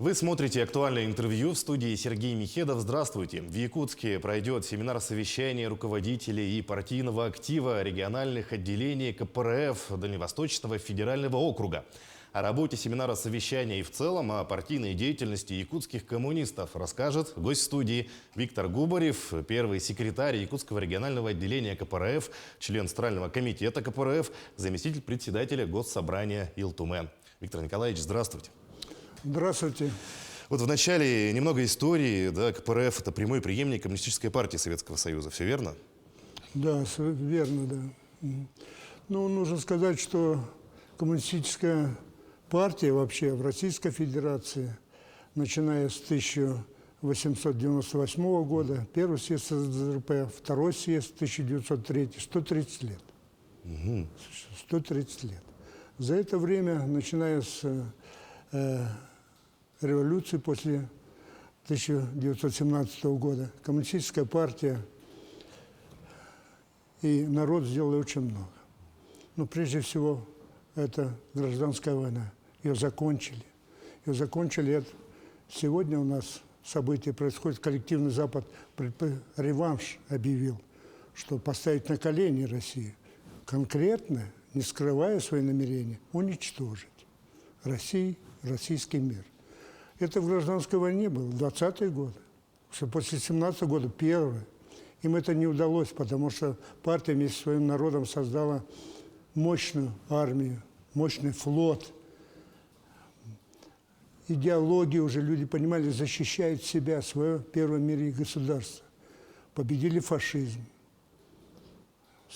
Вы смотрите «Актуальное интервью», в студии Сергей Михедов. Здравствуйте. В Якутске пройдет семинар совещания руководителей и партийного актива региональных отделений КПРФ Дальневосточного федерального округа. О работе семинара совещания и в целом о партийной деятельности якутских коммунистов расскажет гость студии Виктор Губарев, первый секретарь Якутского регионального отделения КПРФ, член Центрального комитета КПРФ, заместитель председателя Госсобрания Илтуме. Виктор Николаевич, здравствуйте. Здравствуйте. Вот в начале немного истории. Да, КПРФ – это прямой преемник Коммунистической партии Советского Союза. Все верно? Да, верно, да. Ну, нужно сказать, что Коммунистическая партия вообще в Российской Федерации, начиная с 1898 года, первый съезд СДРП, второй съезд 1903, 130 лет. 130 лет. За это время, начиная с революции после 1917 года, Коммунистическая партия и народ сделали очень много. Но прежде всего это гражданская война. Ее закончили. Ее закончили. Сегодня у нас события происходят. Коллективный Запад реванш объявил, что поставить на колени Россию. Конкретно, не скрывая свои намерения, уничтожить Россию, российский мир. Это в гражданской войне было, в 20-е годы. Что после 17-го года первое. Им это не удалось, потому что партия вместе со своим народом создала мощную армию, мощный флот. Идеологию уже люди понимали, защищают себя, свое первое в мире государство. Победили фашизм.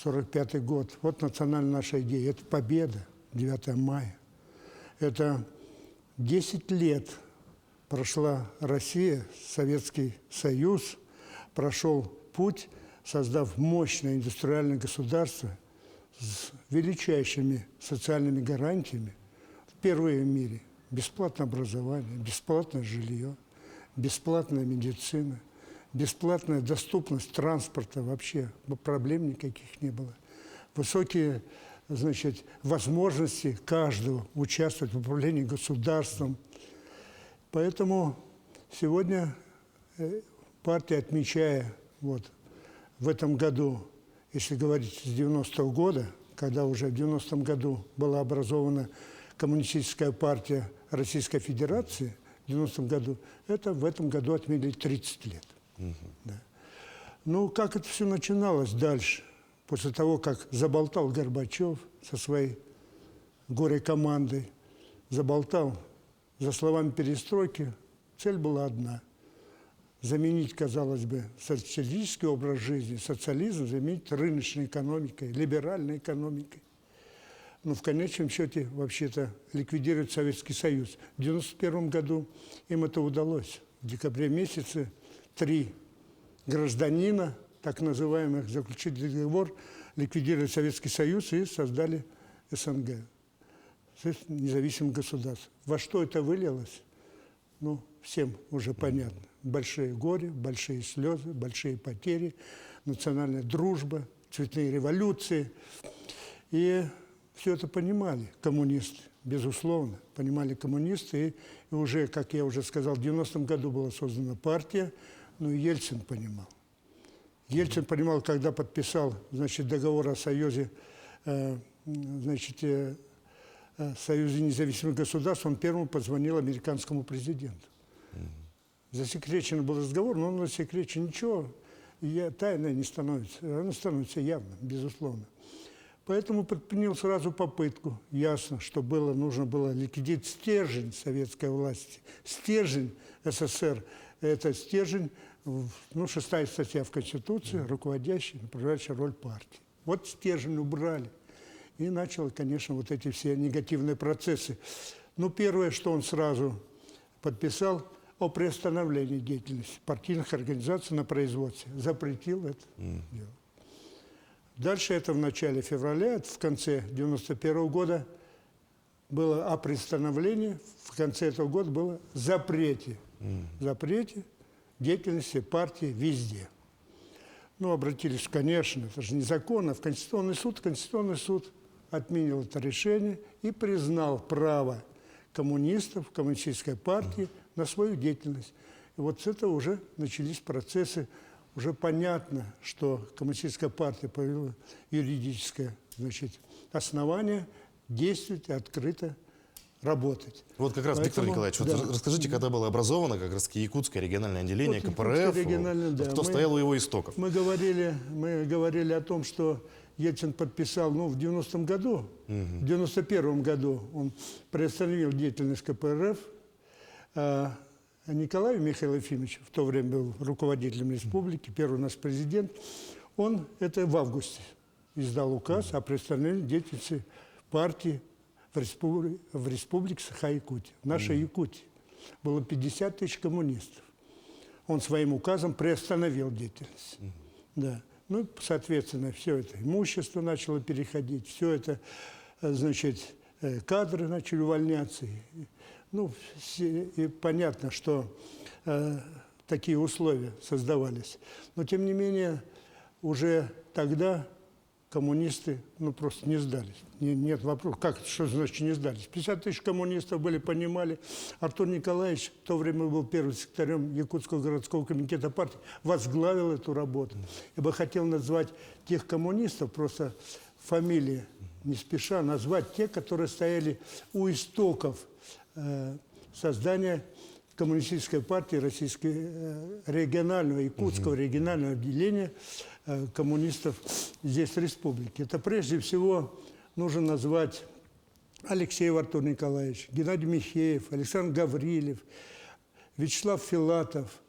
45-й год. Вот национальная наша идея. Это победа, 9 мая. Это 10 лет прошла Россия, Советский Союз, прошел путь, создав мощное индустриальное государство с величайшими социальными гарантиями. Впервые в мире бесплатное образование, бесплатное жилье, бесплатная медицина, бесплатная доступность транспорта, вообще проблем никаких не было. Высокие, значит, возможности каждого участвовать в управлении государством. Поэтому сегодня партия, отмечая вот в этом году, если говорить с 90-го года, когда уже в 90-м году была образована Коммунистическая партия Российской Федерации, в 90-м году, это в этом году отметили 30 лет. Да. Ну, как это все начиналось дальше? После того, как заболтал Горбачев со своей горе-командой, заболтал, за словами перестройки, цель была одна – заменить, казалось бы, социалистический образ жизни, социализм заменить рыночной экономикой, либеральной экономикой. Но в конечном счете, вообще-то, ликвидировать Советский Союз. В 1991 году им это удалось. В декабре месяце 3 гражданина, так называемых, заключили договор, ликвидировали Советский Союз и создали СНГ, независимое государство. Во что это вылилось? Ну, всем уже понятно. Большие горе, большие слезы, большие потери, национальная дружба, цветные революции. И все это понимали коммунисты, безусловно, понимали коммунисты. И уже, как я уже сказал, в 90-м году была создана партия, но и Ельцин понимал. Ельцин понимал, когда подписал, значит, договор о союзе, Союзе независимых государств, он первым позвонил американскому президенту. Засекречен был разговор, но он засекречен. Ничего, тайной не становится. Оно становится явным, безусловно. Поэтому предпринял сразу попытку. Ясно, что нужно было ликвидировать стержень советской власти. Стержень СССР – это стержень, 6-я статья в Конституции, руководящая, направляющая роль партии. Вот стержень убрали. И начал, конечно, вот эти все негативные процессы. Ну, первое, что он сразу подписал, о приостановлении деятельности партийных организаций на производстве. Запретил это дело. Дальше это в начале февраля, в конце 1991 года было о приостановлении, в конце этого года было запрете. Запрете деятельности партии везде. Ну, обратились, конечно, это же незаконно, в Конституционный суд. Конституционный суд отменил это решение и признал право коммунистов, коммунистической партии на свою деятельность. И вот с этого уже начались процессы. Уже понятно, что Коммунистическая партия появила юридическое, значит, основание действовать и открыто работать. Вот как раз, Виктор Поэтому, Николаевич, вот да. расскажите, когда было образовано как раз Якутское региональное отделение Вот КПРФ, Якутское региональное, да. кто стоял у его истоков? Мы говорили о том, что Ельцин подписал, в 90-м году, в 91-м году он приостановил деятельность КПРФ. Николай Михаил Ефимович, в то время был руководителем республики, первый наш президент, он это в августе издал указ о приостановлении деятельности партии в республике Саха-Якутия. В нашей Якутии было 50 тысяч коммунистов. Он своим указом приостановил деятельность. Да. Соответственно, все это имущество начало переходить, все это, значит, кадры начали увольняться. И понятно, что такие условия создавались. Но, тем не менее, уже тогда коммунисты просто не сдались. Нет вопроса, что значит не сдались? 50 тысяч коммунистов были, понимали. Артур Николаевич, в то время был первым секретарем Якутского городского комитета партии, возглавил эту работу. Я бы хотел назвать тех коммунистов, просто фамилии не спеша, назвать те, которые стояли у истоков создания Коммунистической партии регионального, Якутского регионального отделения коммунистов здесь в республике. Это прежде всего нужно назвать Алексеев Артур Николаевич, Геннадий Михеев, Александр Гаврилев, Вячеслав Филатов,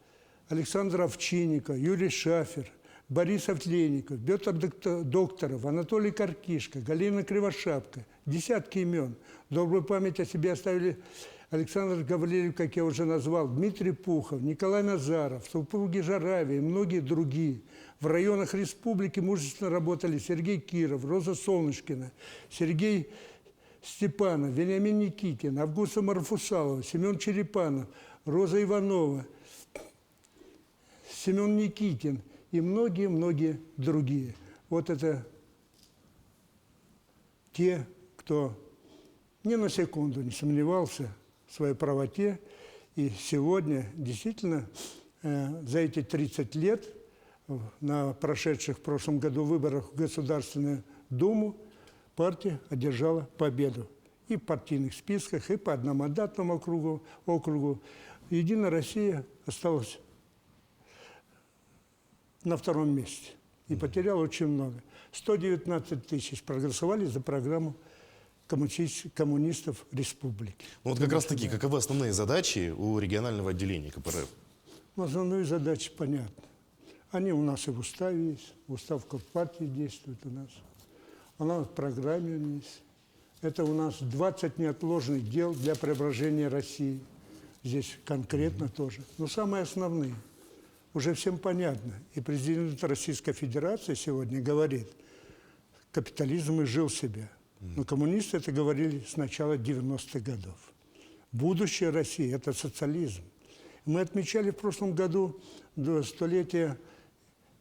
Александр Овчинников, Юрий Шафер, Борис Овтленников, Петр Докторов, Анатолий Каркишко, Галина Кривошапка. Десятки имен. Добрую память о себе оставили Александр Гаврилев, как я уже назвал, Дмитрий Пухов, Николай Назаров, супруги Жарави и многие другие. В районах республики мужественно работали Сергей Киров, Роза Солнышкина, Сергей Степанов, Вениамин Никитин, Августа Марфусалова, Семен Черепанов, Роза Иванова, Семен Никитин и многие-многие другие. Вот это те, кто ни на секунду не сомневался в своей правоте. И сегодня действительно за эти 30 лет на прошедших в прошлом году выборах в Государственную Думу партия одержала победу и в партийных списках, и по одномандатному округу. Единая Россия осталась на втором месте и потеряла очень много. 119 тысяч проголосовали за программу коммунистов республики. Вот как раз таки, каковы основные задачи у регионального отделения КПРФ? Основные задачи понятны. Они у нас и в уставе есть, устав Компартии действует у нас. Она в программе есть. Это у нас 20 неотложных дел для преображения России. Здесь конкретно тоже. Но самые основные. Уже всем понятно. И президент Российской Федерации сегодня говорит, капитализм изжил себя. Но коммунисты это говорили с начала 90-х годов. Будущее России – это социализм. Мы отмечали в прошлом году до столетия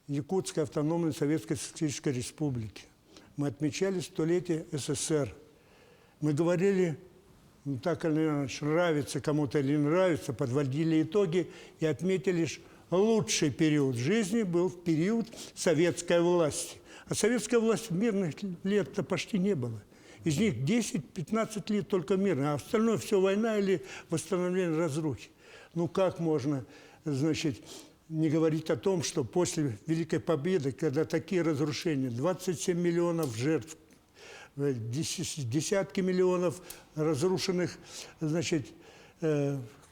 Якутской автономной Советской Социалистической Республики. Мы отмечали столетие СССР. Мы говорили, так или иначе, нравится кому-то или не нравится, подводили итоги и отметили, что лучший период жизни был период советской власти. А советской власти мирных лет-то почти не было. Из них 10-15 лет только мирно, а остальное все война или восстановление разрухи. Как можно, значит, не говорить о том, что после Великой Победы, когда такие разрушения, 27 миллионов жертв, десятки миллионов разрушенных, значит,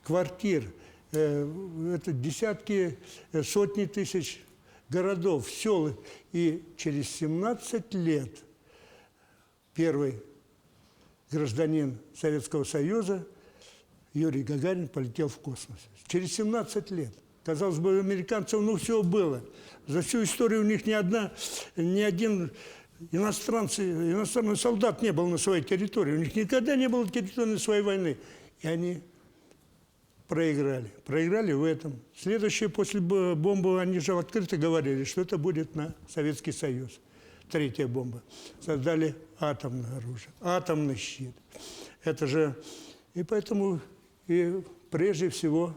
квартир, это десятки, сотни тысяч городов, сел. И через 17 лет первый гражданин Советского Союза Юрий Гагарин полетел в космос. Через 17 лет. Казалось бы, у американцев все было. За всю историю у них ни один иностранный солдат не был на своей территории. У них никогда не было территориальной своей войны. И они проиграли. Проиграли в этом. Следующее, после бомбы, они же открыто говорили, что это будет на Советский Союз. Третья бомба. Создали атомное оружие, атомный щит. Это же... И поэтому и прежде всего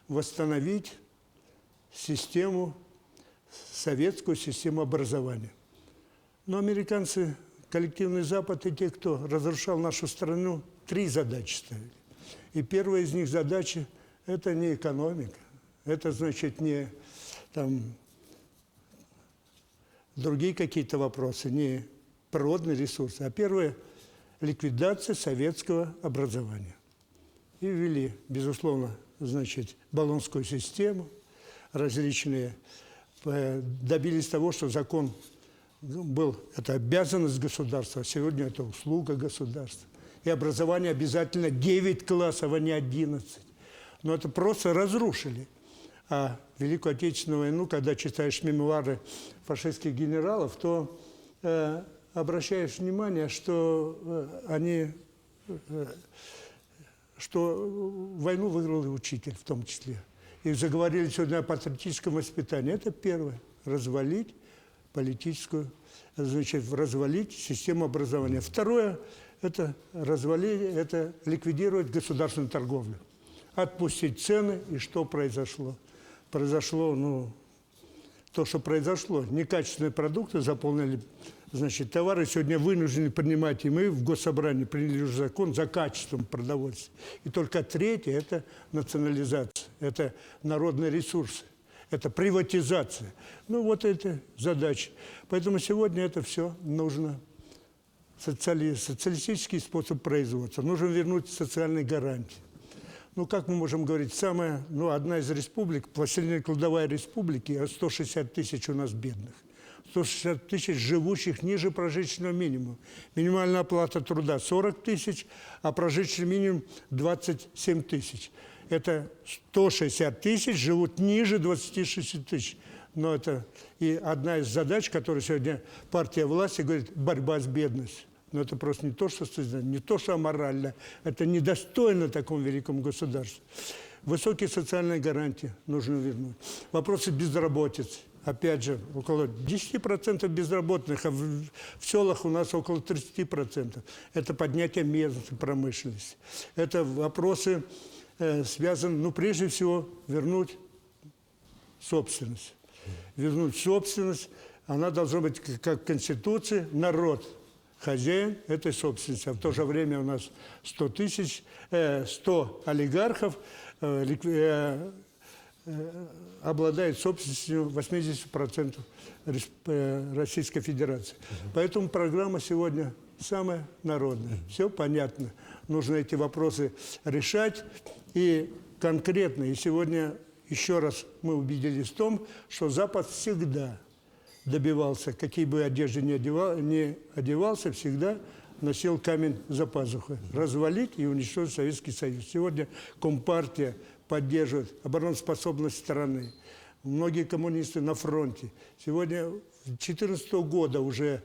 восстановить систему, советскую систему образования. Но американцы, коллективный Запад и те, кто разрушал нашу страну, 3 задачи ставили. И первая из них задача – это не экономика, это значит не там, другие какие-то вопросы, не природные ресурсы, а первое – ликвидация советского образования. И ввели, безусловно, значит, Болонскую систему, различные, добились того, что закон был, это обязанность государства, а сегодня это услуга государства. И образование обязательно 9 классов, а не 11. Но это просто разрушили. А Великую Отечественную войну, когда читаешь мемуары фашистских генералов, то обращаешь внимание, что что войну выиграл и учитель в том числе. И заговорили сегодня о патриотическом воспитании. Это первое. Развалить политическую, значит, развалить систему образования. Второе – это развалить, это ликвидировать государственную торговлю. Отпустить цены. И что произошло? Произошло, ну, то, что произошло. Некачественные продукты заполнили, значит, товары сегодня вынуждены принимать, и мы в Госсобрании приняли уже закон за качеством продовольствия. И только третье – это национализация, это народные ресурсы, это приватизация. Ну, вот это задача. Поэтому сегодня это все нужно. Социалистический способ производства. Нужно вернуть социальные гарантии. Ну, как мы можем говорить, одна из республик, последняя кладовая республики, 160 тысяч у нас бедных. 160 тысяч живущих ниже прожиточного минимума. Минимальная оплата труда 40 тысяч, а прожиточный минимум 27 тысяч. Это 160 тысяч живут ниже 26 тысяч. Но это и одна из задач, которую сегодня партия власти говорит, борьба с бедностью. Но это просто не то, что аморально, это недостойно такому великому государству. Высокие социальные гарантии нужно вернуть. Вопросы безработицы. Опять же, около 10% безработных, а в селах у нас около 30%. Это поднятие местной промышленности. Это вопросы связаны, прежде всего, вернуть собственность. Вернуть собственность, она должна быть, как в Конституции, народ. Хозяин этой собственности. А в то же время у нас 100 олигархов обладает собственностью 80% Российской Федерации. Поэтому программа сегодня самая народная. Все понятно. Нужно эти вопросы решать и конкретно. И сегодня еще раз мы убедились в том, что Запад всегда добивался, какие бы одежды ни одевался, всегда носил камень за пазухой. Развалить и уничтожить Советский Союз. Сегодня Компартия поддерживает обороноспособность страны. Многие коммунисты на фронте. Сегодня с 2014 года уже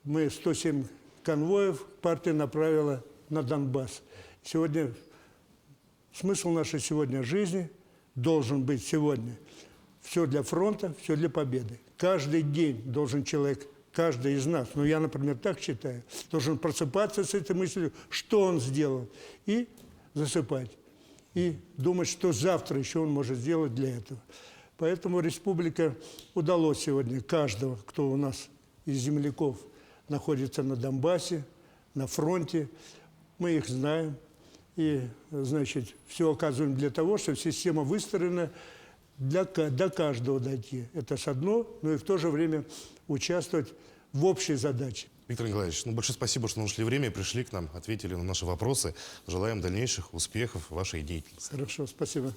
мы 107 конвоев партия направила на Донбасс. Сегодня смысл нашей сегодня жизни должен быть сегодня все для фронта, все для победы. Каждый день должен человек, каждый из нас, я, например, так считаю, должен просыпаться с этой мыслью, что он сделал, и засыпать. И думать, что завтра еще он может сделать для этого. Поэтому республика удалось сегодня каждого, кто у нас из земляков находится на Донбассе, на фронте, мы их знаем. И, значит, все оказываем для того, чтобы система выстроена до каждого дойти. Это с одно, но и в то же время участвовать в общей задаче. Виктор Николаевич, большое спасибо, что нашли время и пришли к нам, ответили на наши вопросы. Желаем дальнейших успехов в вашей деятельности. Хорошо, спасибо.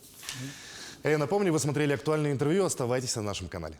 Я напомню, вы смотрели актуальное интервью. Оставайтесь на нашем канале.